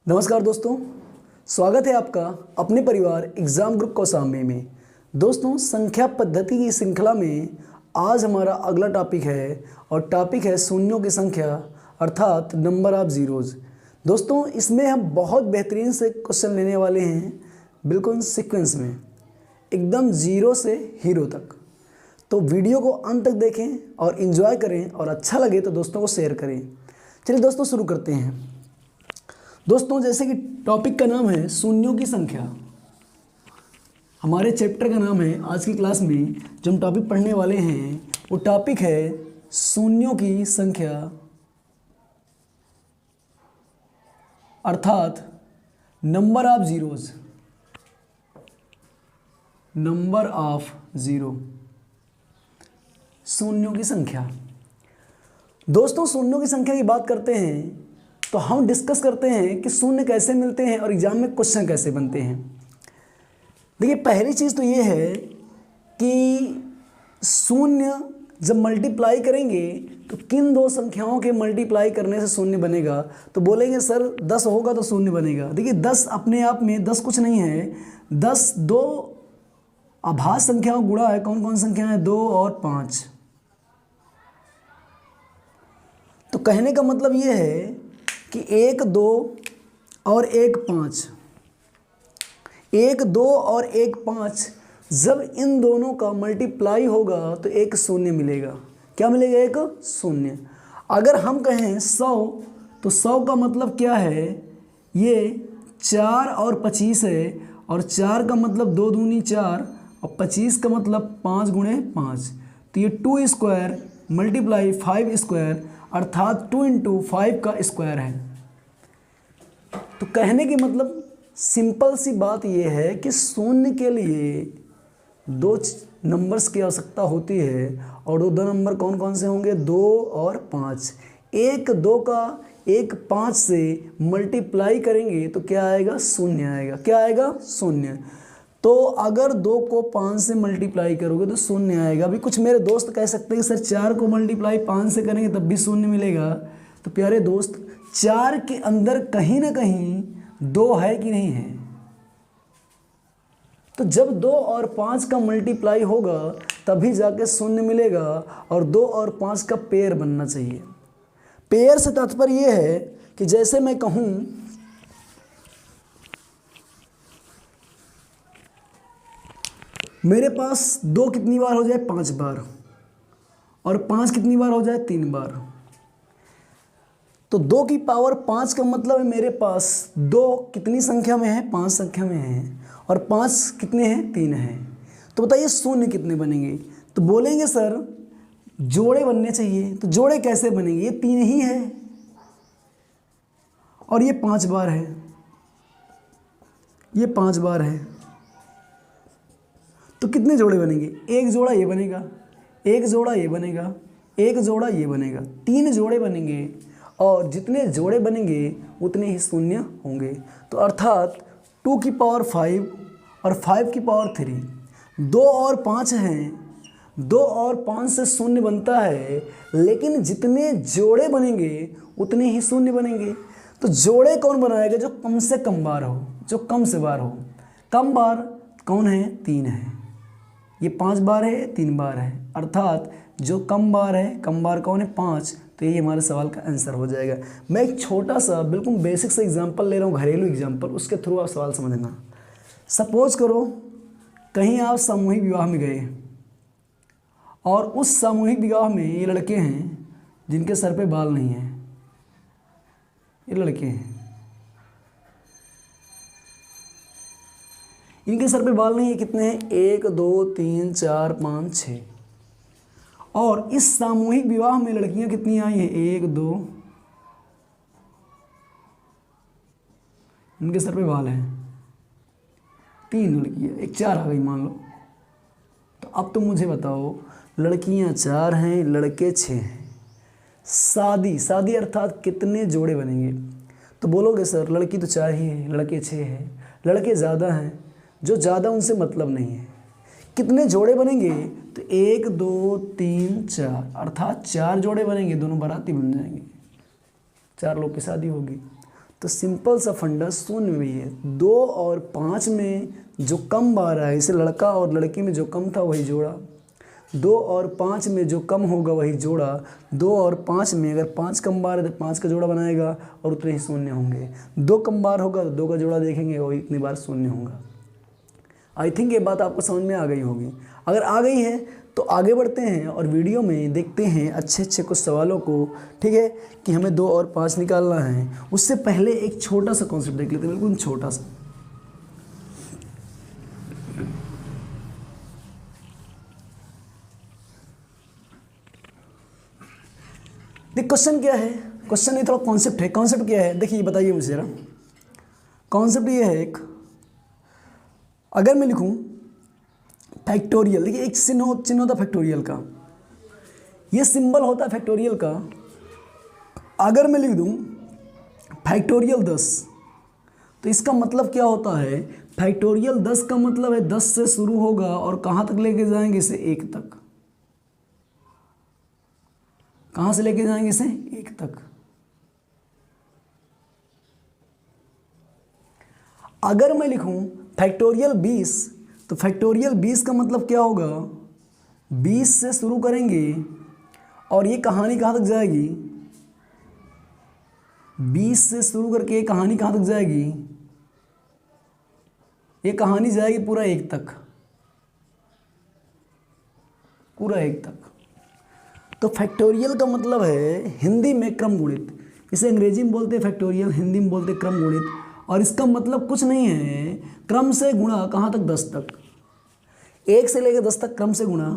नमस्कार दोस्तों, स्वागत है आपका अपने परिवार एग्ज़ाम ग्रुप कौसाम्बी में। दोस्तों, संख्या पद्धति की श्रृंखला में आज हमारा अगला टॉपिक है और टॉपिक है शून्यों की संख्या अर्थात नंबर ऑफ ज़ीरोज़। दोस्तों, इसमें हम बहुत बेहतरीन से क्वेश्चन लेने वाले हैं, बिल्कुल सीक्वेंस में, एकदम ज़ीरो से हीरो तक। तो वीडियो को अंत तक देखें और इन्जॉय करें और अच्छा लगे तो दोस्तों को शेयर करें। चलिए दोस्तों, शुरू करते हैं। दोस्तों, जैसे कि टॉपिक का नाम है शून्यों की संख्या, हमारे चैप्टर का नाम है, आज की क्लास में जो हम टॉपिक पढ़ने वाले हैं वो टॉपिक है शून्यों की संख्या अर्थात number of zeros, number of zero, शून्यों की संख्या। दोस्तों, शून्यों की संख्या की बात करते हैं तो हम डिस्कस करते हैं कि शून्य कैसे मिलते हैं और एग्जाम में क्वेश्चन कैसे बनते हैं। देखिए, पहली चीज़ तो ये है कि शून्य जब मल्टीप्लाई करेंगे तो किन दो संख्याओं के मल्टीप्लाई करने से शून्य बनेगा। तो बोलेंगे सर 10 होगा तो शून्य बनेगा। देखिए, 10 अपने आप में 10 कुछ नहीं है। 10 दो अभाज्य संख्याओं गुणा है। कौन कौन संख्याएं? 2 और 5। तो कहने का मतलब ये है कि 1 2 और 1 5, 1 2 और 1 5 जब इन दोनों का मल्टीप्लाई होगा तो एक शून्य मिलेगा। क्या मिलेगा? एक शून्य। अगर हम कहें 100 तो 100 का मतलब क्या है? ये 4 और 25 है, और 4 का मतलब 2 दूनी 4 और 25 का मतलब 5 गुणे 5। तो ये 2 स्क्वायर मल्टीप्लाई 5 स्क्वायर अर्थात 2 इंटू 5 का स्क्वायर है। तो कहने की मतलब सिंपल सी बात यह है कि शून्य के लिए दो नंबर्स की आवश्यकता होती है, और वो दो नंबर कौन कौन से होंगे? 2 और 5। 1 2 का 1 5 से मल्टीप्लाई करेंगे तो क्या आएगा? शून्य आएगा। क्या आएगा? शून्य। तो अगर 2 को 5 से मल्टीप्लाई करोगे तो शून्य आएगा। अभी कुछ मेरे दोस्त कह सकते हैं कि सर 4 को मल्टीप्लाई 5 से करेंगे तब भी शून्य मिलेगा। तो प्यारे दोस्त, 4 के अंदर कहीं ना कहीं 2 है कि नहीं है? तो जब 2 और 5 का मल्टीप्लाई होगा तभी जाके शून्य मिलेगा, और 2 और 5 का पेयर बनना चाहिए। पेयर से तात्पर्य यह है कि जैसे मैं कहूँ मेरे पास 2 कितनी बार हो जाए? 5 बार, और 5 कितनी बार हो जाए? 3 बार। तो 2 की पावर 5 का मतलब है मेरे पास 2 कितनी संख्या में है? 5 संख्या में है, और 5 कितने हैं? 3 हैं। तो बताइए शून्य कितने बनेंगे? तो बोलेंगे सर जोड़े बनने चाहिए। तो जोड़े कैसे बनेंगे? ये 3 ही है और ये 5 बार है, ये 5 बार है। तो कितने जोड़े बनेंगे? एक जोड़ा ये बनेगा, एक जोड़ा ये बनेगा, एक जोड़ा ये बनेगा, 3 जोड़े बनेंगे, और जितने जोड़े बनेंगे उतने ही शून्य होंगे। तो अर्थात 2 की पावर 5 और 5 की पावर 3, 2 और 5 हैं। 2 और 5 से शून्य बनता है, लेकिन जितने जोड़े बनेंगे उतने ही शून्य बनेंगे। तो जोड़े कौन बनाएगा? जो कम से कम बार हो, जो कम से बार हो। कम बार कौन है? 3 है। ये 5 बार है, 3 बार है, अर्थात जो कम बार है, कम बार कौन है? 5। तो ये हमारे सवाल का आंसर हो जाएगा। मैं एक छोटा सा बिल्कुल बेसिक सा एग्जांपल ले रहा हूँ, घरेलू एग्जांपल, उसके थ्रू आप सवाल समझना। सपोज करो कहीं आप सामूहिक विवाह में गए, और उस सामूहिक विवाह में ये लड़के हैं जिनके सर पे बाल नहीं हैं। ये लड़के हैं, इनके सर पे बाल नहीं है। कितने हैं? 1 2 3 4 5 6। और इस सामूहिक विवाह में लड़कियां कितनी आई हैं? 1 2, इनके सर पे बाल हैं, 3 लड़कियां, एक 4 आ गई मान लो। तो अब तो मुझे बताओ, लड़कियां 4 हैं, लड़के 6 हैं। शादी अर्थात कितने जोड़े बनेंगे? तो बोलोगे सर लड़की तो 4 ही है, लड़के 6 हैं, लड़के ज़्यादा हैं। जो ज़्यादा उनसे मतलब नहीं है। कितने जोड़े बनेंगे? तो 1 2 3 4 अर्थात 4 जोड़े बनेंगे, दोनों बाराती बन जाएंगे, 4 लोग की शादी होगी। तो सिंपल सा फंडा शून्य में ही है। 2 और 5 में जो कम बार आया, जैसे लड़का और लड़की में जो कम था वही जोड़ा, 2 और 5 में जो कम होगा वही जोड़ा, 2 और 5 में अगर 5 कम बार है तो 5 का जोड़ा बनाएगा और उतने ही शून्य होंगे। 2 कम बार होगा तो 2 का जोड़ा देखेंगे वही इतनी बार शून्य होगा। आई थिंक ये बात आपको समझ में आ गई होगी। अगर आ गई है तो आगे बढ़ते हैं और वीडियो में देखते हैं अच्छे अच्छे कुछ सवालों को, ठीक है, कि हमें 2 और 5 निकालना है। उससे पहले एक छोटा सा कॉन्सेप्ट देख लेते हैं, बिल्कुल छोटा सा। देखिए क्वेश्चन क्या है, क्वेश्चन ये थोड़ा कॉन्सेप्ट है। कॉन्सेप्ट क्या है देखिए, बताइए मुझे जरा। कॉन्सेप्ट ये है एक, अगर मैं लिखूं फैक्टोरियल, देखिए एक चिन्ह होता फैक्टोरियल का, ये सिंबल होता है फैक्टोरियल का। अगर मैं लिख दूं फैक्टोरियल 10 तो इसका मतलब क्या होता है, फैक्टोरियल 10 का मतलब है 10 से शुरू होगा और कहाँ तक लेके जाएंगे इसे, 1 तक। कहाँ से लेके जाएंगे इसे, 1 तक। अगर मैं लिखूं फैक्टोरियल 20 तो फैक्टोरियल 20 का मतलब क्या होगा, 20 से शुरू करेंगे और ये कहानी कहाँ तक जाएगी, 20 से शुरू करके ये कहानी कहाँ तक जाएगी, ये कहानी जाएगी पूरा 1 तक, पूरा 1 तक। तो फैक्टोरियल का मतलब है हिंदी में क्रम गुणित, इसे अंग्रेजी में बोलते हैं फैक्टोरियल, हिंदी में बोलते हैं क्रम गुणित। और इसका मतलब कुछ नहीं है, क्रम से गुणा कहाँ तक, 10 तक, 1 से लेकर 10 तक क्रम से गुणा।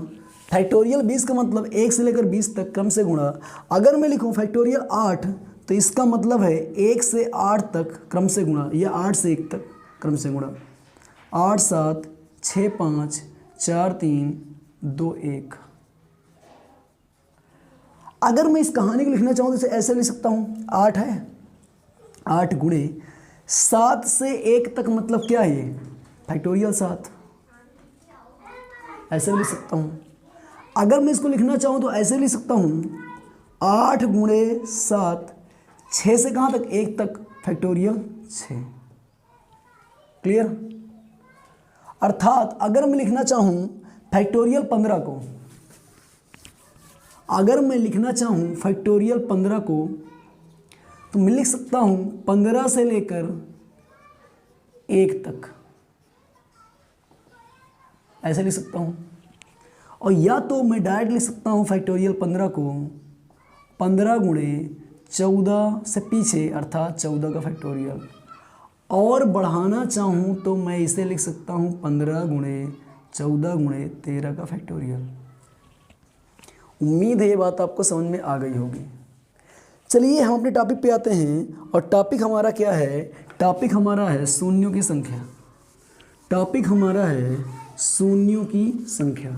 फैक्टोरियल 20 का मतलब 1 से लेकर 20 तक क्रम से गुणा। अगर मैं लिखूं फैक्टोरियल 8 तो इसका मतलब है 1 से 8 तक क्रम से गुणा, या 8 से 1 तक क्रम से गुणा। 8 7 6 5 4 3 2 1। अगर मैं इस कहानी को लिखना चाहूँ तो इसे ऐसे लिख सकता हूँ, 8 है, 8 गुणे 7 से 1 तक मतलब क्या है, ये फैक्टोरियल 7, ऐसे भी लिख सकता हूँ। अगर मैं इसको लिखना चाहूँ तो ऐसे लिख सकता हूँ, 8 गुणे 7, 6 से कहाँ तक, 1 तक, फैक्टोरियल 6। क्लियर। अर्थात अगर मैं लिखना चाहूँ फैक्टोरियल 15 को, अगर मैं लिखना चाहूँ फैक्टोरियल 15 को तो मैं लिख सकता हूँ 15 से लेकर 1 तक, ऐसे लिख सकता हूँ। और या तो मैं डायरेक्ट लिख सकता हूँ फैक्टोरियल 15 को 15 गुणे 14 से पीछे, अर्थात 14 का फैक्टोरियल। और बढ़ाना चाहूँ तो मैं इसे लिख सकता हूँ 15 गुणे 14 गुणे 13 का फैक्टोरियल। उम्मीद है ये बात आपको समझ में आ गई होगी। चलिए हम अपने टॉपिक पे आते हैं, और टॉपिक हमारा क्या है, टॉपिक हमारा है शून्यों की संख्या। टॉपिक हमारा है शून्यों की संख्या।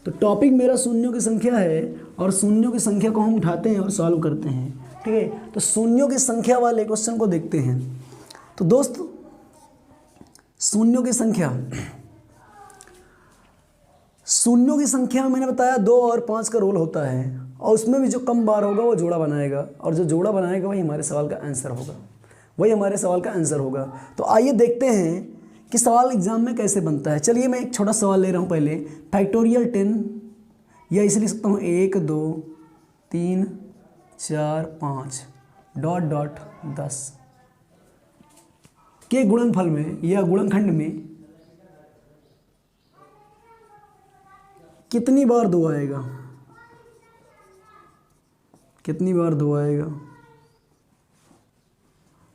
तो टॉपिक मेरा शून्यों की संख्या है, और शून्यों की संख्या को हम उठाते हैं और सॉल्व करते हैं, ठीक है। तो शून्यों की संख्या वाले क्वेश्चन को देखते हैं। तो दोस्त शून्यों की संख्या, शून्यों की संख्या में मैंने बताया 2 और 5 का रोल होता है, और उसमें भी जो कम बार होगा वो जोड़ा बनाएगा, और जो जोड़ा बनाएगा वही हमारे सवाल का आंसर होगा, वही हमारे सवाल का आंसर होगा। तो आइए देखते हैं कि सवाल एग्जाम में कैसे बनता है। चलिए मैं एक छोटा सवाल ले रहा हूँ पहले, फैक्टोरियल 10, या इसे लिख सकता हूँ 1 2 3 4 5 डॉट डॉट 10 के गुणनफल में या गुणनखंड में कितनी बार 2 आएगा, कितनी बार 2 आएगा,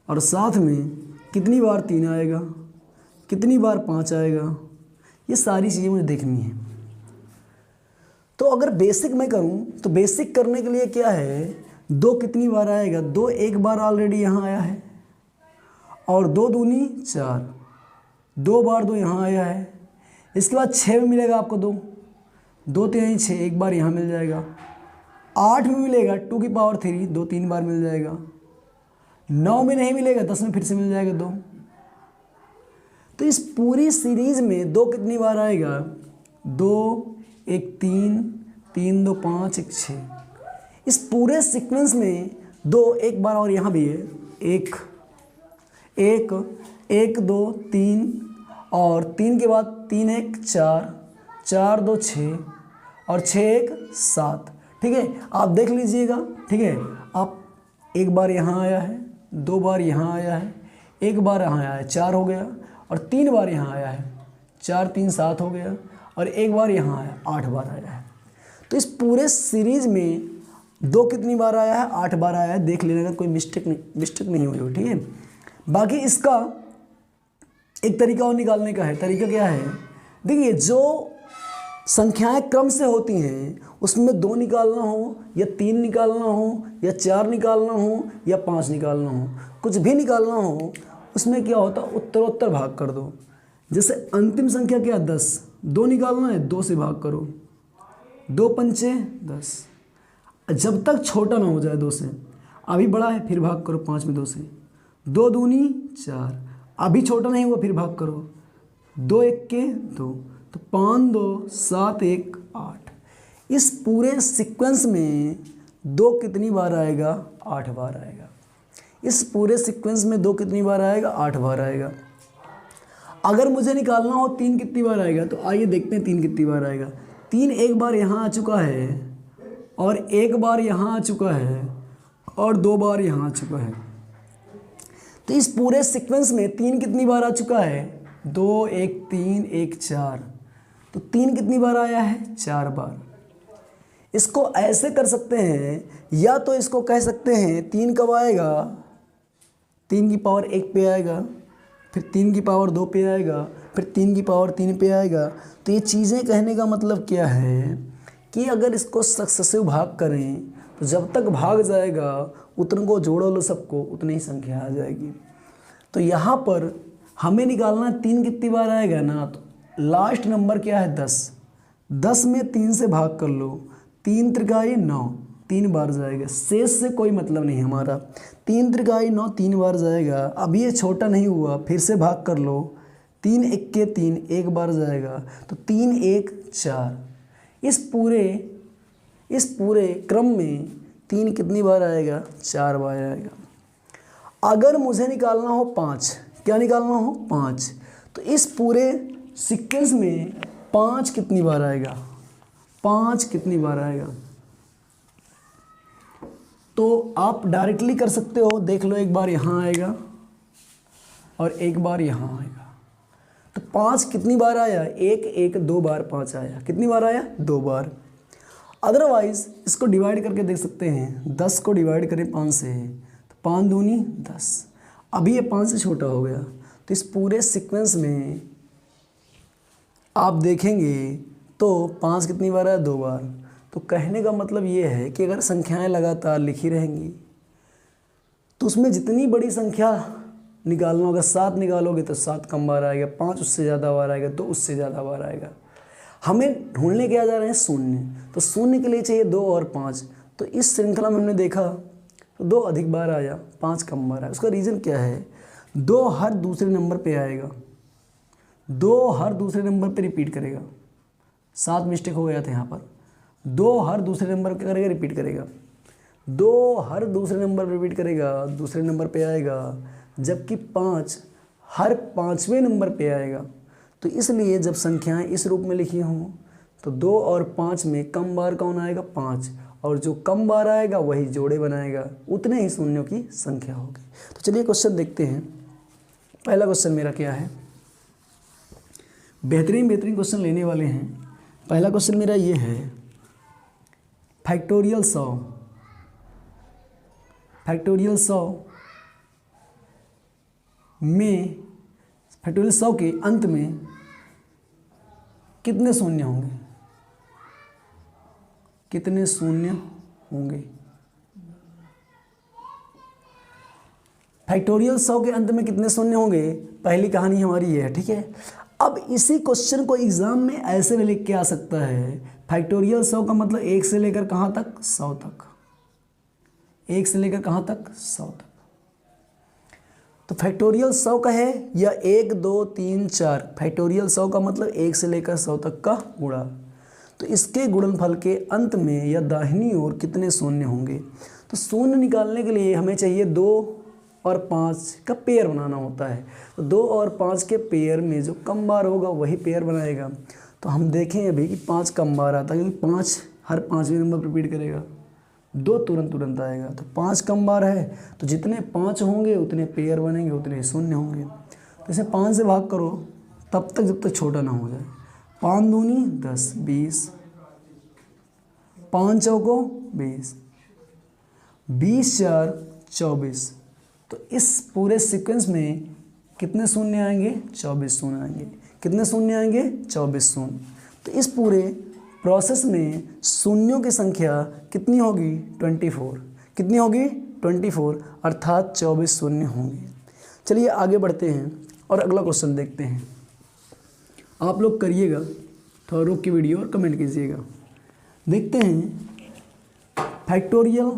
और साथ में कितनी बार 3 आएगा, कितनी बार 5 आएगा। ये सारी चीज़ें मुझे देखनी है। तो अगर बेसिक मैं करूं तो बेसिक करने के लिए क्या है, 2 कितनी बार आएगा, 2 एक बार ऑलरेडी यहाँ आया है, और 2 दूनी 4, 2 बार 2 यहाँ आया है। इसके बाद 6 में मिलेगा आपको 2, 2 3 6, एक बार यहाँ मिल जाएगा। 8 में मिलेगा 2 की पावर 3, 2 3 बार मिल जाएगा। 9 में नहीं मिलेगा, 10 में फिर से मिल जाएगा 2। तो इस पूरी सीरीज में 2 कितनी बार आएगा, 2 1 3 3 2 5 1 6। इस पूरे सीक्वेंस में 2 एक बार और यहाँ भी है, 1 1 1 2 3 और 3 के बाद 3 1 4 4 2 6 और 6 1 7। ठीक है, आप देख लीजिएगा। ठीक है, आप एक बार यहाँ आया है, 2 बार यहाँ आया है, 1 बार यहाँ आया है, 4 हो गया, और 3 बार यहाँ आया है, 4 3 7 हो गया, और 1 बार यहाँ आया, 8 बार आया है। तो इस पूरे सीरीज में 2 कितनी बार आया है? 8 बार आया है। देख लेना, अगर कोई मिस्टेक नहीं हुई हो। ठीक है, बाकी इसका एक तरीका और निकालने का है। तरीका क्या है? देखिए, जो संख्याएं क्रम से होती हैं उसमें 2 निकालना हो या 3 निकालना हो या 4 निकालना हो या 5 निकालना हो, कुछ भी निकालना हो, उसमें क्या होता है, उत्तरोत्तर भाग कर दो। जैसे अंतिम संख्या क्या? 10। 2 निकालना है, 2 से भाग करो, 2 पंचे 10। जब तक छोटा ना हो जाए 2 से, अभी बड़ा है फिर भाग करो 5 में 2 से, 2 दूनी 4, अभी छोटा नहीं हुआ फिर भाग करो, 2 1 के 2, तो 5 2 7 1 8। इस पूरे सीक्वेंस में 2 कितनी बार आएगा? 8 बार आएगा। इस पूरे सीक्वेंस में 2 कितनी बार आएगा? 8 बार आएगा। अगर मुझे निकालना हो 3 कितनी बार आएगा, तो आइए देखते हैं 3 कितनी बार आएगा। 3 एक बार यहाँ आ चुका है, और 1 बार यहाँ आ चुका है, और 2 बार यहाँ आ चुका है। तो इस पूरे सीक्वेंस में 3 कितनी बार आ चुका है? 2 1 3 1 4। तो 3 कितनी बार आया है? 4 बार। इसको ऐसे कर सकते हैं, या तो इसको कह सकते हैं 3 कब आएगा? 3 की पावर 1 पे आएगा, फिर 3 की पावर 2 पे आएगा, फिर 3 की पावर 3 पे आएगा। तो ये चीज़ें कहने का मतलब क्या है कि अगर इसको सक्सेसिव भाग करें तो जब तक भाग जाएगा उतने को जोड़ो लो सबको, उतनी ही संख्या आ जाएगी। तो यहाँ पर हमें निकालना 3 कितनी बार आएगा ना, तो लास्ट नंबर क्या है? 10। 10 में 3 से भाग कर लो, 3 त्रिकाई 9, 3 बार जाएगा। शेष से कोई मतलब नहीं हमारा। 3 त्रिकाई 9 3 बार जाएगा। अब ये छोटा नहीं हुआ, फिर से भाग कर लो, 3 1 के 3 1 बार जाएगा, तो 3 1 4। इस पूरे क्रम में 3 कितनी बार आएगा? 4 बार आएगा। अगर मुझे निकालना हो 5, क्या निकालना हो? 5, तो इस पूरे सीक्वेंस में 5 कितनी बार आएगा? 5 कितनी बार आएगा? तो आप डायरेक्टली कर सकते हो, देख लो, एक बार यहाँ आएगा और एक बार यहाँ आएगा। तो 5 कितनी बार आया? 1 1 2 बार 5 आया। कितनी बार आया? 2 बार। अदरवाइज इसको डिवाइड करके देख सकते हैं। 10 को डिवाइड करें 5 से, तो 5 दूनी 10। अभी ये 5 से छोटा हो गया। तो इस पूरे सीक्वेंस में आप देखेंगे तो 5 कितनी बार आया? 2 बार। तो कहने का मतलब ये है कि अगर संख्याएं लगातार लिखी रहेंगी तो उसमें जितनी बड़ी संख्या निकालना होगा, 7 निकालोगे तो 7 कम बार आएगा, 5 उससे ज़्यादा बार आएगा, 2 उससे ज़्यादा बार आएगा। हमें ढूंढने क्या जा रहे हैं? शून्य। तो शून्य के लिए चाहिए 2 और 5। तो इस श्रृंखला में हमने देखा तो 2 अधिक बार आया, 5 कम बार आया। उसका रीज़न क्या है? 2 हर दूसरे नंबर पे आएगा, 2 हर दूसरे नंबर पे रिपीट करेगा। 7 मिस्टेक हो गया था यहाँ पर। 2 हर दूसरे नंबर क्या करेगा? रिपीट करेगा। 2 हर दूसरे नंबर पर रिपीट करेगा, दूसरे नंबर पे आएगा, जबकि 5 हर 5वें नंबर पे आएगा। तो इसलिए जब संख्याएं इस रूप में लिखी हों तो 2 और 5 में कम बार कौन आएगा? 5। और जो कम बार आएगा वही जोड़े बनाएगा, उतने ही शून्यों की संख्या होगी। तो चलिए क्वेश्चन देखते हैं। पहला क्वेश्चन मेरा क्या है? बेहतरीन क्वेश्चन लेने वाले हैं। पहला क्वेश्चन मेरा ये है, फैक्टोरियल 100 में, फैक्टोरियल 100 के अंत में कितने शून्य होंगे? कितने शून्य होंगे? फैक्टोरियल 100 के अंत में कितने शून्य होंगे? पहली कहानी हमारी ये है। ठीक है, अब इसी क्वेश्चन को एग्जाम में ऐसे भी लिख के आ सकता है। फैक्टोरियल 100 का मतलब 1 से लेकर कहाँ तक? 100 तक। 1 से लेकर कहाँ तक? 100 तक। तो फैक्टोरियल 100 का है या 1 2 3 4। फैक्टोरियल 100 का मतलब 1 से लेकर 100 तक का गुणा। तो इसके गुणनफल के अंत में या दाहिनी ओर कितने शून्य होंगे? तो शून्य निकालने के लिए हमें चाहिए 2 और 5 का पेयर बनाना होता है। तो 2 और 5 के पेयर में जो कम बार होगा वही पेयर बनाएगा। तो हम देखें अभी कि 5 कम बार आता है, क्योंकि 5 हर 5वें नंबर पर रिपीट करेगा, 2 तुरंत आएगा। तो 5 कम बार है, तो जितने 5 होंगे उतने पेयर बनेंगे, उतने शून्य होंगे। तो इसे 5 से भाग करो तब तक जब तक छोटा ना हो जाए। 5 दूनी 10, 20, 5 चौको 20, 20 4 24। तो इस पूरे सीक्वेंस में कितने शून्य आएंगे? 24 शून्य आएंगे। कितने शून्य आएंगे? 24 शून्य। तो इस पूरे प्रोसेस में शून्यों की संख्या कितनी होगी? 24। कितनी होगी? 24, अर्थात 24 शून्य होंगे। चलिए आगे बढ़ते हैं और अगला क्वेश्चन देखते हैं। आप लोग करिएगा, थोड़ा रोक के वीडियो और कमेंट कीजिएगा। देखते हैं फैक्टोरियल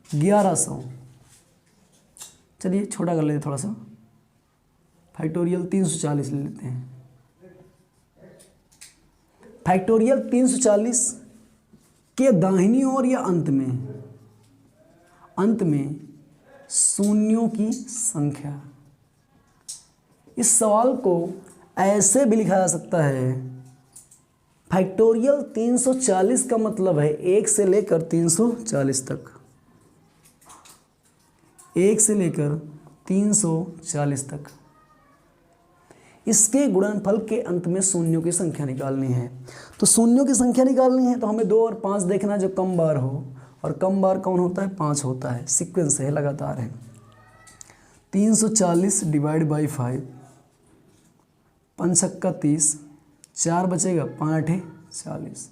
1100। चलिए छोटा कर लेते थोड़ा सा, फैक्टोरियल 340 ले लेते हैं। फैक्टोरियल 340 के दाहिनी ओर या अंत में शून्यों की संख्या। इस सवाल को ऐसे भी लिखा जा सकता है, फैक्टोरियल 340 का मतलब है 1 से लेकर 340 तक, 1 से लेकर 340 तक। इसके गुणनफल के अंत में शून्यों की संख्या निकालनी है। तो शून्यों की संख्या निकालनी है तो हमें 2 और 5 देखना जो कम बार हो, और कम बार कौन होता है? 5 होता है। सीक्वेंस है, लगातार है। 340 डिवाइड बाई 5, 5 छक्का 30, 4 बचेगा, 5 8 40,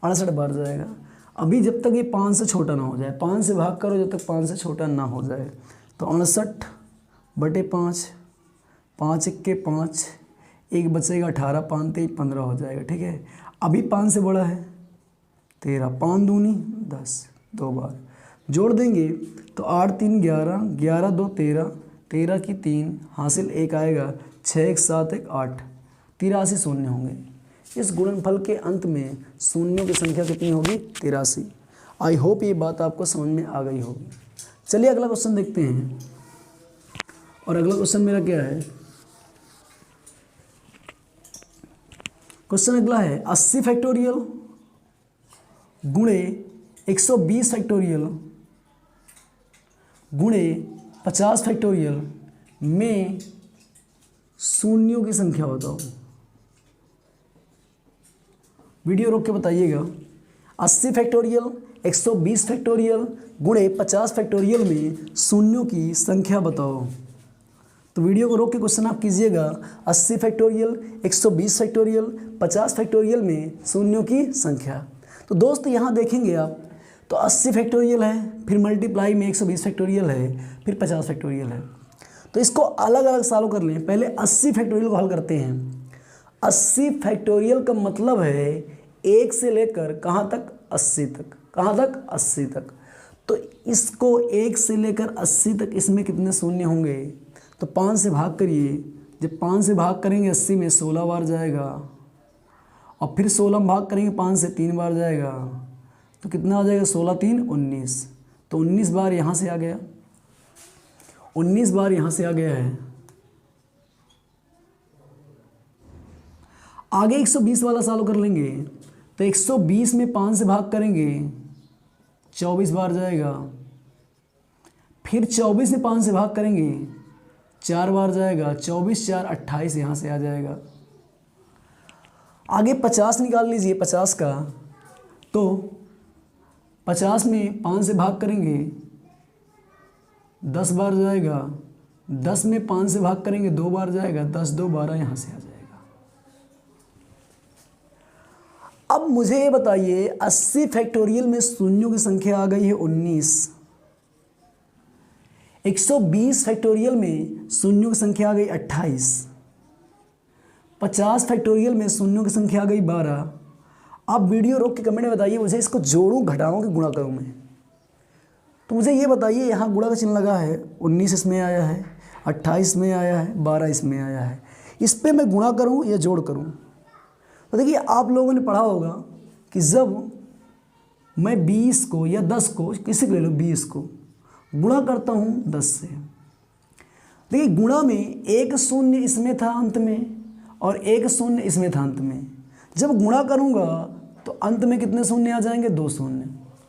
68 बार जाएगा। अभी जब तक ये 5 से छोटा ना हो जाए, 5 से भाग करो जब तक 5 से छोटा ना हो जाए। तो 69/5, 5 1 5, 1 बचेगा, 18 5 3 15 हो जाएगा। ठीक है, अभी 5 से बड़ा है 13, 5 दूनी 10, 2 बार जोड़ देंगे तो 8 3 11, 11 2 13, 13 की 3 हासिल 1 आएगा, 6 1 7 1 8, 83 शून्य होंगे। इस गुणनफल के अंत में शून्यों की संख्या कितनी होगी? 83। आई होप ये बात आपको समझ में आ गई होगी। चलिए अगला क्वेश्चन देखते हैं। और अगला क्वेश्चन मेरा क्या है? क्वेश्चन अगला है 80 फैक्टोरियल गुणे 120 फैक्टोरियल गुणे 50 फैक्टोरियल में शून्यों की संख्या बताओ। वीडियो रोक के बताइएगा। 80 फैक्टोरियल 120 फैक्टोरियल गुणे 50 फैक्टोरियल में शून्यों की संख्या बताओ। तो वीडियो को रोक के क्वेश्चन आप कीजिएगा। 80 फैक्टोरियल 120 फैक्टोरियल 50 फैक्टोरियल में शून्यों की संख्या। तो दोस्त यहाँ देखेंगे आप, तो 80 फैक्टोरियल है, फिर मल्टीप्लाई में 120 फैक्टोरियल है, फिर 50 फैक्टोरियल है। तो इसको अलग अलग सालों कर लें। पहले 80 फैक्टोरियल को हल करते हैं। 80 फैक्टोरियल का मतलब है 1 से लेकर कहाँ तक? 80 तक। कहाँ तक? 80 तक। तो इसको 1 से लेकर 80 तक, इसमें कितने शून्य होंगे? तो 5 से भाग करिए। जब 5 से भाग करेंगे 80 में 16 बार जाएगा, और फिर 16 में भाग करेंगे 5 से 3 बार जाएगा, तो कितना आ जाएगा? 16 3 19। तो 19 बार यहाँ से आ गया, 19 बार यहाँ से आ गया है। आगे 120 वाला सालों कर लेंगे। तो 120 में 5 से भाग करेंगे 24 बार जाएगा, फिर 24 में 5 से भाग करेंगे 4 बार जाएगा, 24 4 28 यहाँ से आ जाएगा। आगे 50 निकाल लीजिए 50 का। तो 50 में 5 से भाग करेंगे 10 बार जाएगा, 10 में 5 से भाग करेंगे 2 बार जाएगा, 10 2 12 यहाँ से आ जाएगा। अब मुझे ये बताइए 80 फैक्टोरियल में शून्यों की संख्या आ गई है 19। 120 फैक्टोरियल में शून्यों की संख्या आ गई 28। 50 फैक्टोरियल में शून्यों की संख्या आ गई 12। आप वीडियो रोक के कमेंट में बताइए मुझे इसको जोड़ूं, घटाऊं कि गुणा करूं मैं। तो मुझे ये बताइए, यहाँ गुणा का चिन्ह लगा है, 19 इसमें आया है, 28 में आया है, 12 इसमें आया है। इस पर मैं गुणा करूं या जोड़ करूं? तो देखिए आप लोगों ने पढ़ा होगा कि जब मैं 20 को या 10 को, किसी को ले लो 20 को गुणा करता हूँ 10 से। देखिए गुणा में एक शून्य इसमें था अंत में और एक शून्य इसमें था अंत में। जब गुणा करूँगा तो अंत में कितने शून्य आ जाएंगे? 2 शून्य।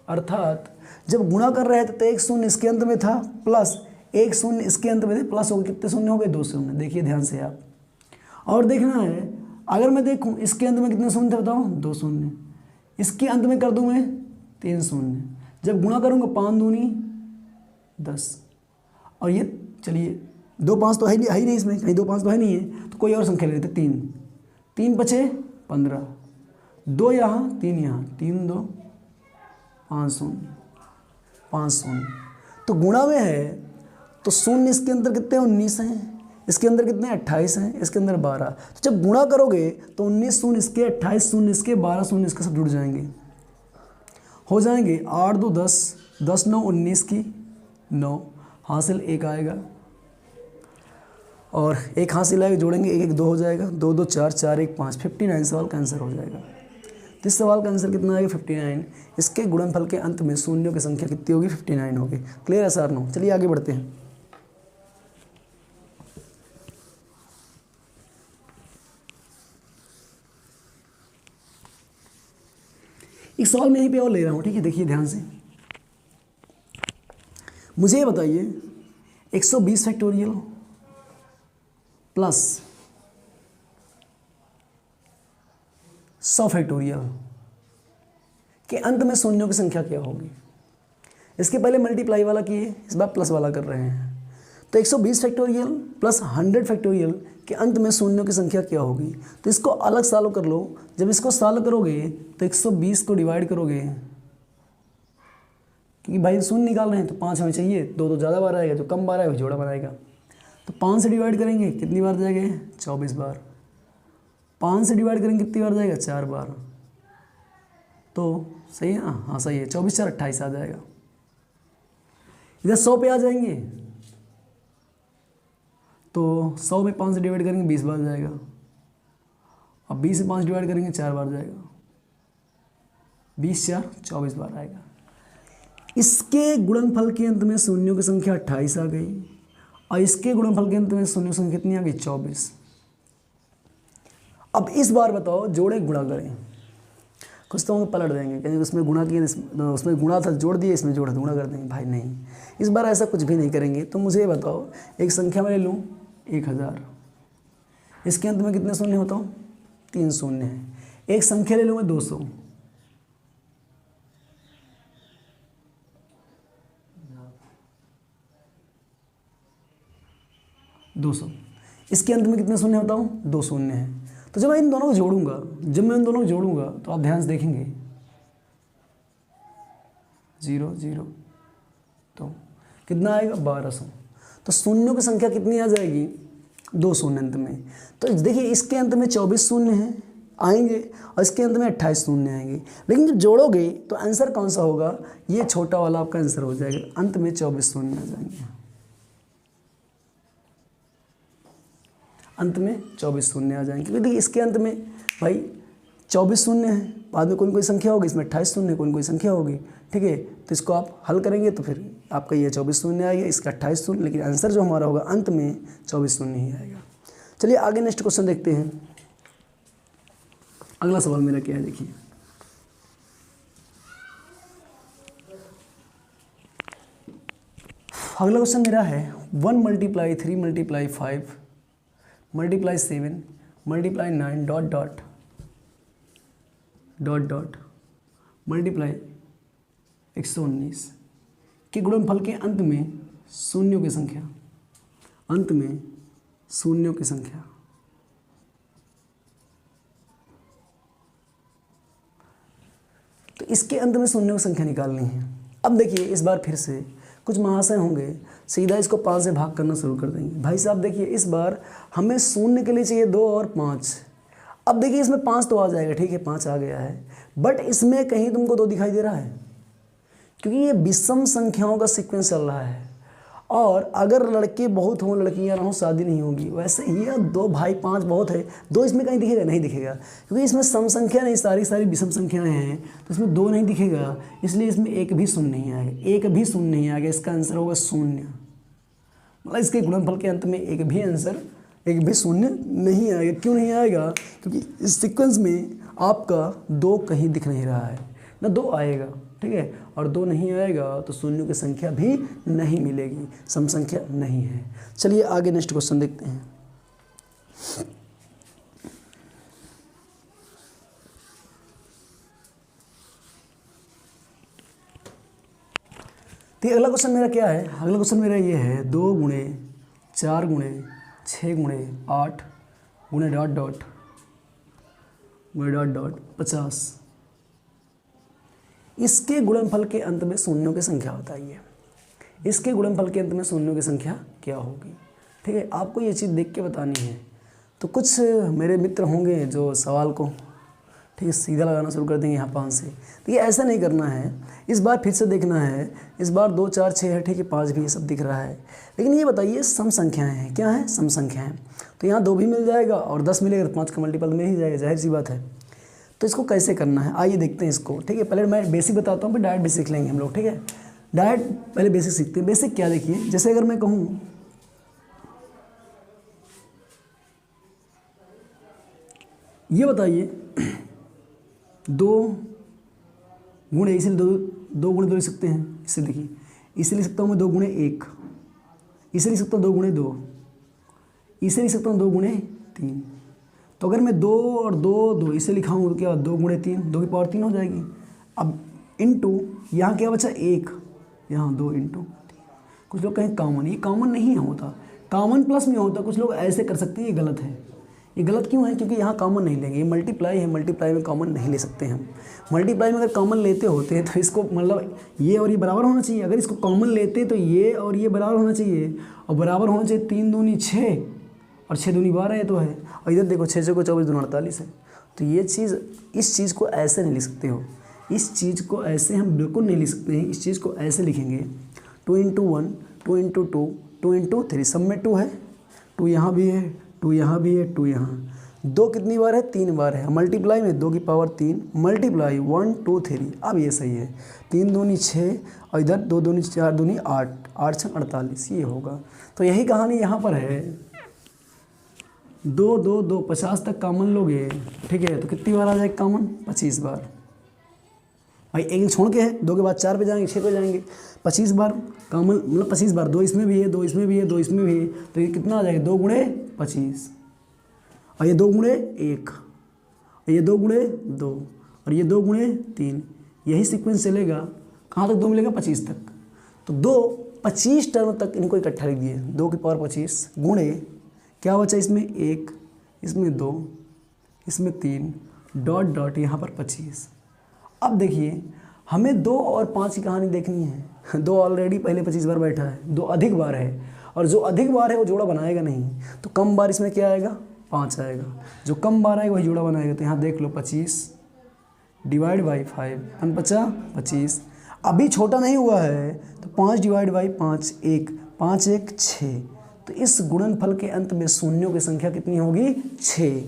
अर्थात जब गुणा कर रहे थे तो एक शून्य इसके अंत में था प्लस एक शून्य इसके अंत में थे, प्लस हो गए कितने शून्य हो गए? 2 शून्य। देखिए ध्यान से आप, और देखना है अगर मैं देखूं इसके अंत में कितने शून्य थे बताओ? 2 शून्य। इसके अंत में कर दूं मैं 3 शून्य। जब गुणा करूंगा 5 दूनी 10, और ये चलिए 2 5 तो है ही नहीं इसमें, कहीं 2 5 तो है नहीं है, तो कोई और संख्या ले लेते। 3 3 5 15, 2 यहाँ 3 यहाँ, 3 2 5 शून्य 5 शून्य। तो गुणा में है तो शून्य इसके अंदर कितने 19 हैं, इसके अंदर कितने 28 हैं, इसके अंदर 12। तो जब गुणा करोगे तो 19 शून्य इसके, 28 शून्य इसके, 12 शून्य इसके, सब जुड़ जाएंगे, हो जाएंगे 8 2 10, 10 9 19 की 9, हासिल 1 आएगा और 1 हासिल आएगा, जोड़ेंगे 1 1 2 हो जाएगा, 2 2 4 4 1 5, 59 सवाल का आंसर हो जाएगा। तो इस सवाल का आंसर कितना आएगा? 59। इसके गुणनफल के अंत में शून्यों की संख्या कितनी होगी? 59 होगी। क्लियर है सर? नो। चलिए आगे बढ़ते हैं। एक सवाल मैं यहीं पे और ले रहा हूँ, ठीक है? देखिए ध्यान से, मुझे ये बताइए 120 फैक्टोरियल प्लस 100 फैक्टोरियल के अंत में शून्यों की संख्या क्या होगी? इसके पहले मल्टीप्लाई वाला किए, इस बार प्लस वाला कर रहे हैं। तो 120 फैक्टोरियल प्लस 100 फैक्टोरियल के अंत में शून्यों की संख्या क्या होगी? तो इसको अलग सॉल्व कर लो। जब इसको सॉल्व करोगे तो 120 को डिवाइड करोगे, क्योंकि भाई शून्य निकाल रहे हैं तो 5 हमें चाहिए, 2 तो ज़्यादा बार आएगा, जो कम बार आएगा जोड़ा बनाएगा। तो 5 से डिवाइड करेंगे कितनी बार जाएगा? 24 बार। 5 से डिवाइड करेंगे कितनी बार जाएगा? 4 बार। तो सही है ना? हाँ सही है। 24 4 28 आ जाएगा। इधर 100 पे आ जाएंगे तो 100 में 5 से डिवाइड करेंगे 20 बार जाएगा। अब 20 से 5 डिवाइड करेंगे 4 बार जाएगा, 20 4 24 बार आएगा। इसके गुणनफल के अंत में शून्यों की संख्या 28 आ गई और इसके गुणनफल के अंत में शून्यों की संख्या कितनी आ गई? 24। अब इस बार बताओ जोड़े गुणा करें। कुछ तो पलट देंगे, कहीं उसमें गुणा किए, उसमें गुणा था जोड़ दिए, इसमें जोड़ गुणा कर देंगे। भाई नहीं, इस बार ऐसा कुछ भी नहीं करेंगे। तो मुझे ये बताओ, एक संख्या मैं ले लूँ 1000, इसके अंत में कितने शून्य होता हूँ? 3 शून्य है। एक संख्या ले लूँ मैं 200, इसके अंत में कितने शून्य होता हूँ? 2 शून्य है। तो जब मैं इन दोनों को जोड़ूंगा, तो आप ध्यान से देखेंगे 0 0, तो कितना आएगा? 1200। तो शून्यों की संख्या कितनी आ जाएगी? 2 शून्य अंत में। तो देखिए इसके अंत में 24 शून्य हैं आएंगे और इसके अंत में 28 शून्य आएंगे, लेकिन जब जोड़ोगे तो आंसर कौन सा होगा? ये छोटा वाला आपका आंसर हो जाएगा। अंत में 24 शून्य आ जाएंगे, अंत में 24 शून्य आ जाएंगे। क्योंकि देखिए इसके अंत में भाई 24 शून्य है, बाद में कोई संख्या होगी, इसमें 28 शून्य कोई संख्या होगी, ठीक है? तो इसको आप हल करेंगे तो फिर आपका ये 24 शून्य आएगा, इसका 28 शून्य, लेकिन आंसर जो हमारा होगा अंत में 24 शून्य ही आएगा। चलिए आगे नेक्स्ट क्वेश्चन देखते हैं। अगला सवाल मेरा क्या है, देखिए अगला क्वेश्चन मेरा है 1 × 3 × 5 × 7 × 9 डॉट डॉट मल्टीप्लाई 119 के गुणनफल के अंत में शून्यों की संख्या, तो इसके अंत में शून्यों की संख्या निकालनी है। अब देखिए इस बार फिर से कुछ महाशय होंगे सीधा इसको 5 से भाग करना शुरू कर देंगे। भाई साहब देखिए इस बार हमें शून्य के लिए चाहिए 2 और 5। अब देखिए इसमें 5 तो आ जाएगा, ठीक है 5 आ गया है, बट इसमें कहीं तुमको 2 दिखाई दे रहा है, क्योंकि ये विषम संख्याओं का सीक्वेंस चल रहा है और अगर लड़के बहुत हों लड़कियां ना हो शादी नहीं होगी। वैसे ये 2 भाई 5 बहुत है, 2 इसमें कहीं दिखेगा नहीं दिखेगा, क्योंकि इसमें सम संख्या नहीं, सारी विषम संख्याएं हैं, तो इसमें 2 नहीं दिखेगा, इसलिए इसमें एक भी शून्य नहीं आएगा, एक भी शून्य नहीं आएगा। इसका आंसर होगा शून्य, मतलब इसके गुणनफल के अंत में एक भी शून्य नहीं आएगा। क्यों नहीं आएगा? क्योंकि इस सीक्वेंस में आपका 2 कहीं दिख नहीं रहा है ना, 2 आएगा, ठीक है, और 2 नहीं आएगा तो शून्यों की संख्या भी नहीं मिलेगी, सम संख्या नहीं है। चलिए आगे नेक्स्ट क्वेश्चन देखते हैं। तो अगला क्वेश्चन मेरा क्या है? अगला क्वेश्चन मेरा ये है 2 गुणे 4 गुणे 6 गुणे 8 गुणे डॉट डॉट 50, इसके गुणनफल के अंत में शून्यों की संख्या बताइए। इसके गुणनफल के अंत में शून्यों की संख्या क्या होगी? ठीक है, आपको ये चीज़ देख के बतानी है। तो कुछ मेरे मित्र होंगे जो सवाल को ठीक है सीधा लगाना शुरू कर देंगे यहाँ 5 से। तो ये ऐसा नहीं करना है, इस बार फिर से देखना है। इस बार 2 4 6 है, ठीक है, 5 भी ये सब दिख रहा है, लेकिन ये बताइए सम संख्याएँ हैं, क्या है? सम संख्याएँ। तो यहाँ 2 भी मिल जाएगा और 10 मिलेगा तो 5 का मल्टीपल मिल ही जाएगा, जाहिर सी बात है। तो इसको कैसे करना है आइए देखते हैं इसको, ठीक है। पहले मैं बेसिक बताता हूँ, फिर डायरेक्ट बेसिक लेंगे हम लोग, ठीक है। डायरेक्ट पहले बेसिक सीखते हैं। बेसिक क्या? देखिए, जैसे अगर मैं कहूँ ये बताइए 2 गुणे, इसलिए 2 गुणे 2 लिख सकते हैं, इससे देखिए, इसे लिख सकता हूँ मैं 2 गुणे 1, इसे लिख सकता हूँ 2 गुणे 2, इसे लिख सकता हूँ 2 गुणे 3। तो अगर मैं 2 और 2 इसे लिखाऊँ तो क्या 2 गुणे 3, 2 की पावर 3 हो जाएगी। अब इनटू यहाँ क्या बचा 1, यहाँ 2 इंटू। कुछ लोग कहें कॉमन, ये कॉमन नहीं होता, कॉमन प्लस में होता। कुछ लोग ऐसे कर सकते हैं, ये गलत है। ये गलत क्यों है? क्योंकि यहाँ कॉमन नहीं लेंगे, ये मल्टीप्लाई है, मल्टीप्लाई में कॉमन नहीं ले सकते हम। मल्टीप्लाई में अगर कॉमन लेते होते हैं तो इसको मतलब ये और ये बराबर होना चाहिए। अगर इसको कॉमन लेते तो ये और ये बराबर होना चाहिए, और बराबर होना चाहिए 3 दूनी 6 और 6 दूनी 12 ये तो है। और इधर देखो 6 को 24 दूनी 48 है। तो ये चीज़, इस चीज़ को ऐसे नहीं लिख सकते हो, इस चीज़ को ऐसे हम बिल्कुल नहीं लिख सकते हैं। इस चीज़ को ऐसे लिखेंगे 2 इंटू 1, 2 इंटू 2, 2 इंटू 3, सब में 2 है, 2 यहाँ भी है, 2 यहाँ भी है, 2 यहाँ। 2 कितनी बार है? 3 बार है। मल्टीप्लाई में 2 की पावर 3, मल्टीप्लाई 1 2 3। अब ये सही है, 3 दूनी 6 और इधर 2 दूनी 4 दूनी 8, 8 6 48, ये होगा। तो यही कहानी यहाँ पर है। 2 2 2 50 तक कॉमन लोगे, ठीक है, तो कितनी बार आ जाएगा कॉमन? 25 बार। भाई एक छोड़ के है, 2 के बाद 4 पे जाएंगे, 6 पे जाएंगे, 25 बार कॉमन, मतलब 25 बार। 2 इसमें भी है, 2 इसमें भी है, 2 इसमें भी है, तो ये कितना आ जाएगा? 2 गुणे 25, और ये 2 गुणे 1, और ये 2 गुणे 2, और ये 2 गुणे 3। यही सीक्वेंस चलेगा, कहाँ तक 2 मिलेगा? 25 तक। तो 2 25 टर्म तक इनको इकट्ठा लिख दिए, 2 की पावर 25 गुणे क्या बचा? इसमें 1, इसमें 2, इसमें 3, डॉट डॉट यहाँ पर 25। अब देखिए, हमें 2 और 5 की कहानी देखनी है। 2 ऑलरेडी पहले 25 बार बैठा है, 2 अधिक बार है, और जो अधिक बार है वो जोड़ा बनाएगा नहीं, तो कम बार इसमें क्या आएगा? 5 आएगा। जो कम बार आएगा वही जोड़ा बनाएगा। तो यहाँ देख लो 25 डिवाइड बाई 5, 25। अभी छोटा नहीं हुआ है, तो 5 डिवाइड बाई 5 1, 5 1 6। तो इस गुणनफल के अंत में शून्यों की संख्या कितनी होगी? 6।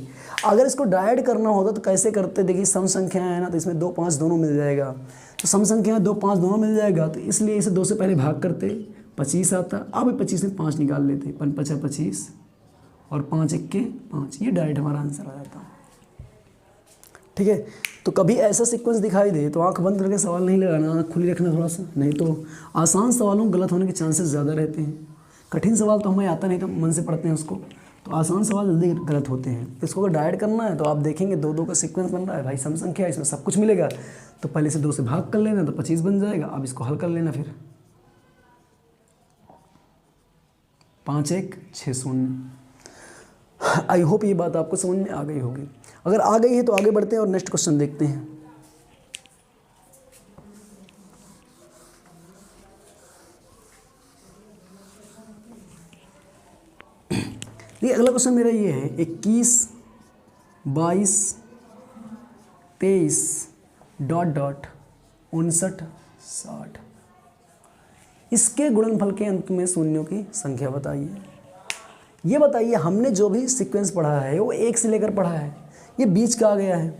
अगर इसको डायरेक्ट करना होता तो कैसे करते? देखिए सम संख्याएं है ना, तो इसमें 2 5 दोनों मिल जाएगा। तो सम संख्या में 2 5 दोनों मिल जाएगा, तो इसलिए इसे 2 से पहले भाग करते, 25 आता। अब 25 में 5 निकाल लेते, 5 25 और 5 1 के 5, ये डायरेक्ट हमारा आंसर आ जाता। ठीक है, तो कभी ऐसा सीक्वेंस दिखाई दे तो आंख बंद करके सवाल नहीं लगाना, आंख खुली रखना थोड़ा सा, नहीं तो आसान सवालों गलत होने के चांसेस ज़्यादा रहते हैं। कठिन सवाल तो हमें आता नहीं, तो मन से पढ़ते हैं उसको, तो आसान सवाल जल्दी गलत होते हैं। इसको अगर डायरेक्ट करना है तो आप देखेंगे 2 2 का सीक्वेंस बन रहा है, भाई सम संख्या है, इसमें सब कुछ मिलेगा, तो पहले से 2 से भाग कर लेना, तो 25 बन जाएगा। अब इसको हल कर लेना, फिर 5 1 6 0। आई होप ये बात आपको समझ में आ गई होगी। अगर आ गई है तो आगे बढ़ते हैं और नेक्स्ट क्वेश्चन देखते हैं। ये अगला क्वेश्चन मेरा ये है 21 22 23 डॉट डॉट 59 60। इसके गुणनफल के अंत में शून्यों की संख्या बताइए। ये बताइए हमने जो भी सीक्वेंस पढ़ा है वो 1 से लेकर पढ़ा है, ये बीच का आ गया है।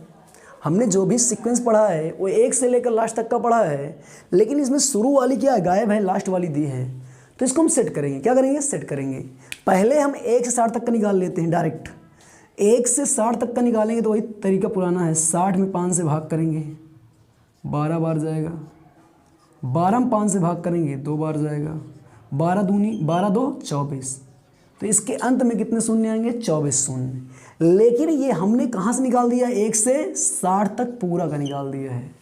हमने जो भी सीक्वेंस पढ़ा है वो 1 से लेकर लास्ट तक का पढ़ा है, लेकिन इसमें शुरू वाली क्या है, गायब है, लास्ट वाली दी है। तो इसको हम सेट करेंगे। क्या करेंगे, सेट करेंगे। पहले हम 1 से 60 तक का निकाल लेते हैं डायरेक्ट। 1 से 60 तक का निकालेंगे तो वही तरीका पुराना है, 60 में 5 से भाग करेंगे 12 बार जाएगा, 12 में 5 से भाग करेंगे 2 बार जाएगा, 12 दूनी 12 2 24। तो इसके अंत में कितने शून्य आएंगे, 24 शून्य। लेकिन ये हमने कहाँ से निकाल दिया, 1 से 60 तक पूरा का निकाल दिया है।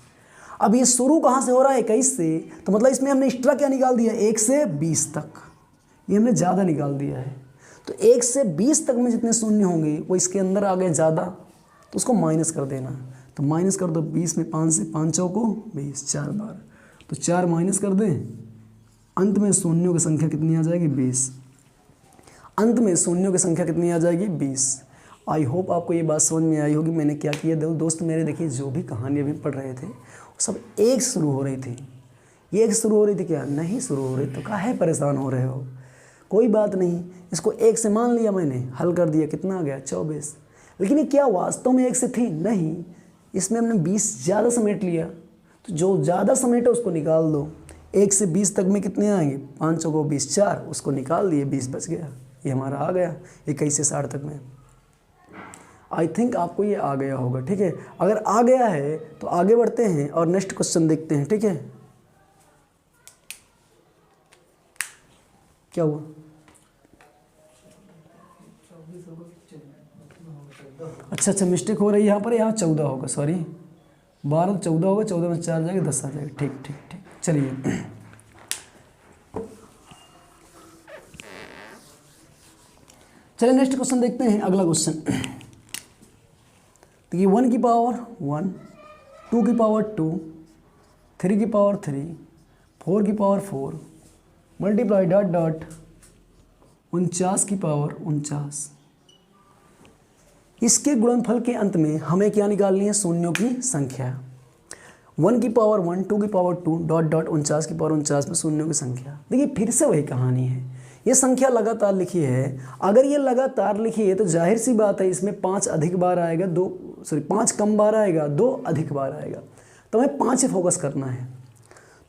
अब ये शुरू कहाँ से हो रहा है, 21 से, तो मतलब इसमें हमने एक्स्ट्रा क्या निकाल दिया, 1 से 20 तक, ये हमने ज़्यादा निकाल दिया है। तो 1 से 20 तक में जितने शून्य होंगे वो इसके अंदर आ गए ज़्यादा, तो उसको माइनस कर देना। तो माइनस कर दो, 20 में 5 से 5 चौको 20, 4 बार, तो 4 माइनस कर दें, अंत में शून्यों की संख्या कितनी आ जाएगी, 20। अंत में शून्यों की संख्या कितनी आ जाएगी, 20। आई होप आपको ये बात समझ में आई होगी मैंने क्या किया। दोस्त मेरे देखिए, जो भी कहानी अभी पढ़ रहे थे वो सब 1 शुरू हो रही थी। ये 1 शुरू हो रही थी, क्या नहीं शुरू हो रही, तो काहे परेशान हो रहे हो। कोई बात नहीं, इसको 1 से मान लिया मैंने, हल कर दिया, कितना आ गया, 24। लेकिन ये क्या वास्तव में 1 से थी, नहीं, इसमें हमने 20 ज़्यादा समेट लिया। तो जो ज़्यादा समेटे उसको निकाल दो। 1 से 20 तक में कितने आएंगे, 5 चौको 20, 4, उसको निकाल दिए, 20 बच गया। ये हमारा आ गया 21 से 60 तक में। आई थिंक आपको ये आ गया होगा, ठीक है। अगर आ गया है तो आगे बढ़ते हैं और नेक्स्ट क्वेश्चन देखते हैं, ठीक है। क्या हुआ, अच्छा मिस्टेक हो रही है यहाँ पर, यहाँ 14 होगा, सॉरी 12 14 होगा, 14 में 4 जाएगा, 10 आ जाएगा, ठीक ठीक ठीक। चलिए चलिए नेक्स्ट क्वेश्चन देखते हैं। अगला क्वेश्चन देखिए, 1 की पावर 1, 2 की पावर 2, 3 की पावर 3, 4 की पावर 4, मल्टीप्लाई डॉट डॉट 49 की पावर 49। इसके गुणनफल के अंत में हमें क्या निकालनी है, शून्यों की संख्या। 1 की पावर 1, 2 की पावर 2, डॉट डॉट 49 की पावर 49 में शून्यों की संख्या। देखिए फिर से वही कहानी है, ये संख्या लगातार लिखी है। अगर ये लगातार लिखी है तो जाहिर सी बात है इसमें 5 अधिक बार आएगा, 5 कम बार आएगा, 2 अधिक बार आएगा। तो हमें 5 से फोकस करना है।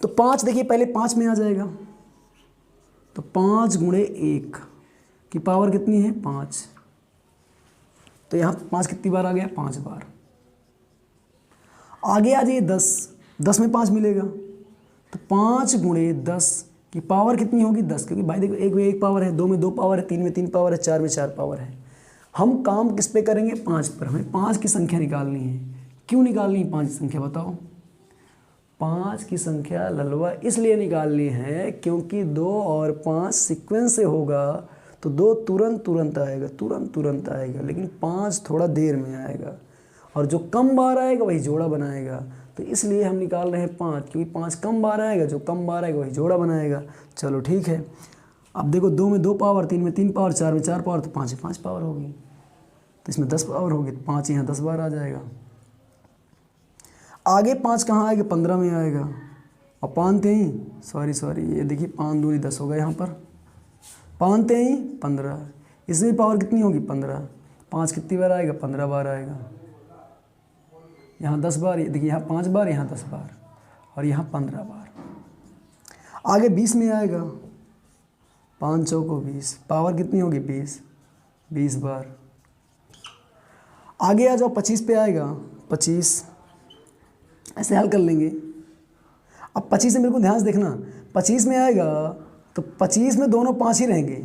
तो 5 देखिए पहले 5 में आ जाएगा, तो 5 गुणे 1 की पावर कितनी है, 5। तो यहाँ 5 कितनी बार आ गया, 5 बार। आगे आ जाइए 10, 10 में 5 मिलेगा, तो 5 गुणे 10 की पावर कितनी होगी, 10। क्योंकि भाई देखो 1 में 1 पावर है, 2 में 2 पावर है, 3 में 3 पावर है, 4 में 4 पावर है। हम काम किस पे करेंगे, 5 पर। हमें 5 की संख्या निकालनी है। क्यों निकालनी है 5 की संख्या, बताओ। 5 की संख्या ललवा इसलिए निकालनी है क्योंकि 2 और 5 सीक्वेंस से होगा, तो 2 तुरंत आएगा, तुरंत आएगा, लेकिन 5 थोड़ा देर में आएगा, और जो कम बार आएगा वही जोड़ा बनाएगा। तो इसलिए हम निकाल रहे हैं 5, क्योंकि 5 कम बार आएगा, जो कम बार आएगा वही जोड़ा बनाएगा। चलो ठीक है। अब देखो 2 में 2 पावर, 3 में 3 पावर, 4 में 4 पावर, तो 5 में 5 पावर होगी, तो इसमें 10 पावर होगी, तो 5 यहाँ 10 बार आ जाएगा। आगे 5 कहाँ आएगा, 15 में आएगा। और 5 तेई, सॉरी ये देखिए 5 दूनी 10 होगा, यहाँ पर 5 तेई 15, इसमें पावर कितनी होगी, 15। 5 कितनी बार आएगा, 15 बार आएगा। यहाँ 10 बार, देखिए यहाँ 5 बार, यहाँ 10 बार, और यहाँ 15 बार। आगे 20 में आएगा, 5 चौको 20, पावर कितनी होगी, 20 बार। आगे आ जाओ 25 पे आएगा, 25, ऐसे हल कर लेंगे। अब 25 से मेरे को ध्यान से देखना, 25 में आएगा तो 25 में दोनों 5 ही रहेंगे।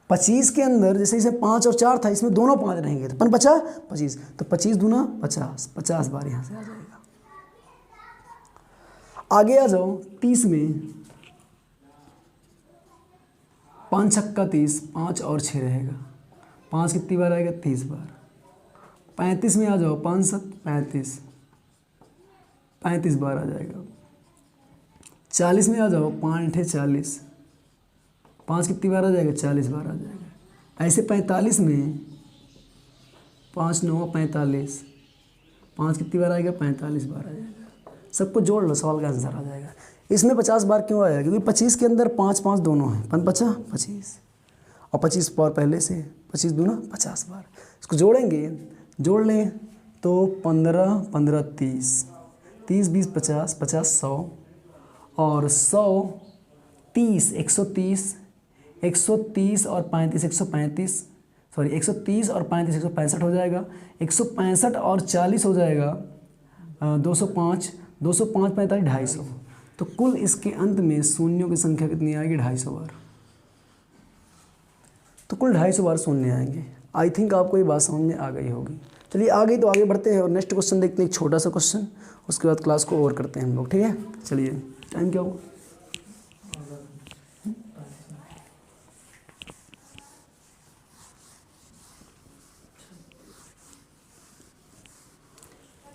25 के अंदर जैसे इसे 5 और 4 था, इसमें दोनों 5 रहेंगे, तो 5 बचा 25, तो 25 दूना 50 बार यहाँ से आ जाएगा। आगे आ जाओ 30 में, 5 छक्का 30, 5 और 6 रहेगा, 5 कितनी बार आएगा, 30 बार। 35 में आ जाओ, 5 7 35, 35 बार आ जाएगा। 40 में आ जाओ, 5 8 40, 5 कितनी बार आ जाएगा, 40 बार आ जाएगा। ऐसे 45 में 5 9 45, 5 कितनी बार आएगा, 45 बार आ जाएगा। सबको जोड़ लो, सवाल का आंसर आ जाएगा। इसमें 50 बार क्यों आया, क्योंकि 25 के अंदर 5 5 दोनों हैं, 5 5 25 और 25 बार पहले से, 25 दूना 50 बार। इसको जोड़ेंगे, जोड़ लें तो 15 15 30, 30 20 50, 50 100 और 100 30, 130, 130 और 35 135, सॉरी 130 और 35 165 हो जाएगा, 165 और 40 हो जाएगा 205, 205 45 250। तो कुल इसके अंत में शून्यों की संख्या कितनी आएगी, 250 बार। तो कुल 250 बार शून्य आएंगे। आई थिंक आपको ये बात समझ में आ गई होगी। चलिए आ गई तो आगे बढ़ते हैं और नेक्स्ट क्वेश्चन देखते हैं, एक छोटा सा क्वेश्चन, उसके बाद क्लास को ओवर करते हैं हम लोग, ठीक है। चलिए टाइम क्या हुआ,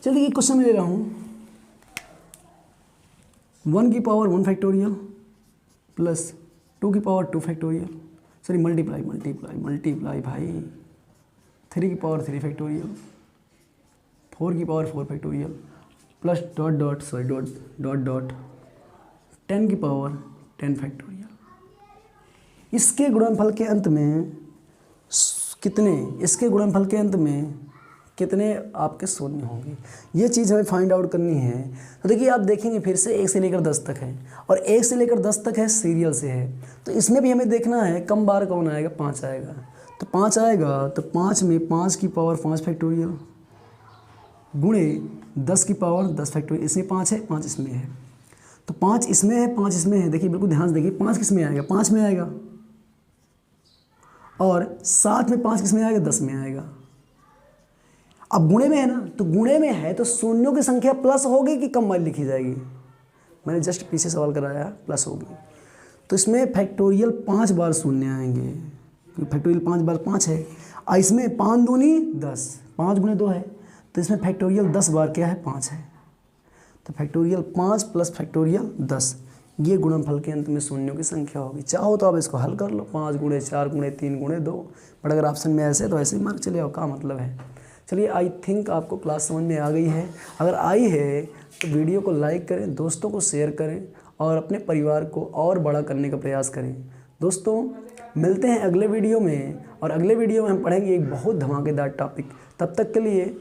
चलिए क्वेश्चन में ले रहा हूँ 1 की पावर 1 फैक्टोरियल प्लस 2 की पावर 2 फैक्टोरियल, सॉरी मल्टीप्लाई भाई, 3 की पावर 3 फैक्टोरियल, 4 की पावर 4 फैक्टोरियल प्लस डॉट 10 की पावर 10 फैक्टोरियल। इसके गुणनफल के अंत में कितने आपके शून्य होंगे, ये चीज़ हमें फाइंड आउट करनी है। तो देखिए आप देखेंगे फिर से 1 से लेकर 10 तक है और 1 से लेकर 10 तक है सीरियल से है, तो इसमें भी हमें देखना है कम बार कौन आएगा, 5 आएगा। तो 5 आएगा तो 5 में 5 की पावर 5 फैक्टोरियल गुणे 10 की पावर 10 फैक्टोरियल, इसमें 5 है, 5 इसमें है, तो 5 इसमें है, 5 इसमें है। देखिए बिल्कुल ध्यान से देखिए, 5 किस में आएगा, 5 में आएगा, और साथ में 5 किस में आएगा, 10 में आएगा। अब गुणे में है ना, तो गुणे में है तो शून्यों की संख्या प्लस होगी कि कम वाली लिखी जाएगी, मैंने जस्ट पीछे सवाल कराया, प्लस होगी। तो इसमें फैक्टोरियल 5 बार शून्य आएंगे, क्योंकि फैक्टोरियल 5 बार 5 है, और इसमें 5 दूनी 10, 5 गुणे 2 है, तो इसमें फैक्टोरियल 10 बार क्या है, 5 है। तो फैक्टोरियल 5 प्लस फैक्टोरियल 10, ये गुणनफल के अंत में शून्यों की संख्या होगी। चाहो तो आप इसको हल कर लो, 5 गुणे 4 गुणे 3 गुणे 2, बट अगर ऑप्शन में ऐसे तो ऐसे ही मार्क चले आओ, क्या मतलब है। चलिए आई थिंक आपको क्लास समझ में आ गई है। अगर आई है तो वीडियो को लाइक करें, दोस्तों को शेयर करें और अपने परिवार को और बड़ा करने का प्रयास करें। दोस्तों मिलते हैं अगले वीडियो में, और अगले वीडियो में हम पढ़ेंगे एक बहुत धमाकेदार टॉपिक। तब तक के लिए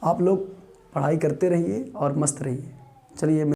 आप लोग पढ़ाई करते रहिए और मस्त रहिए। चलिए।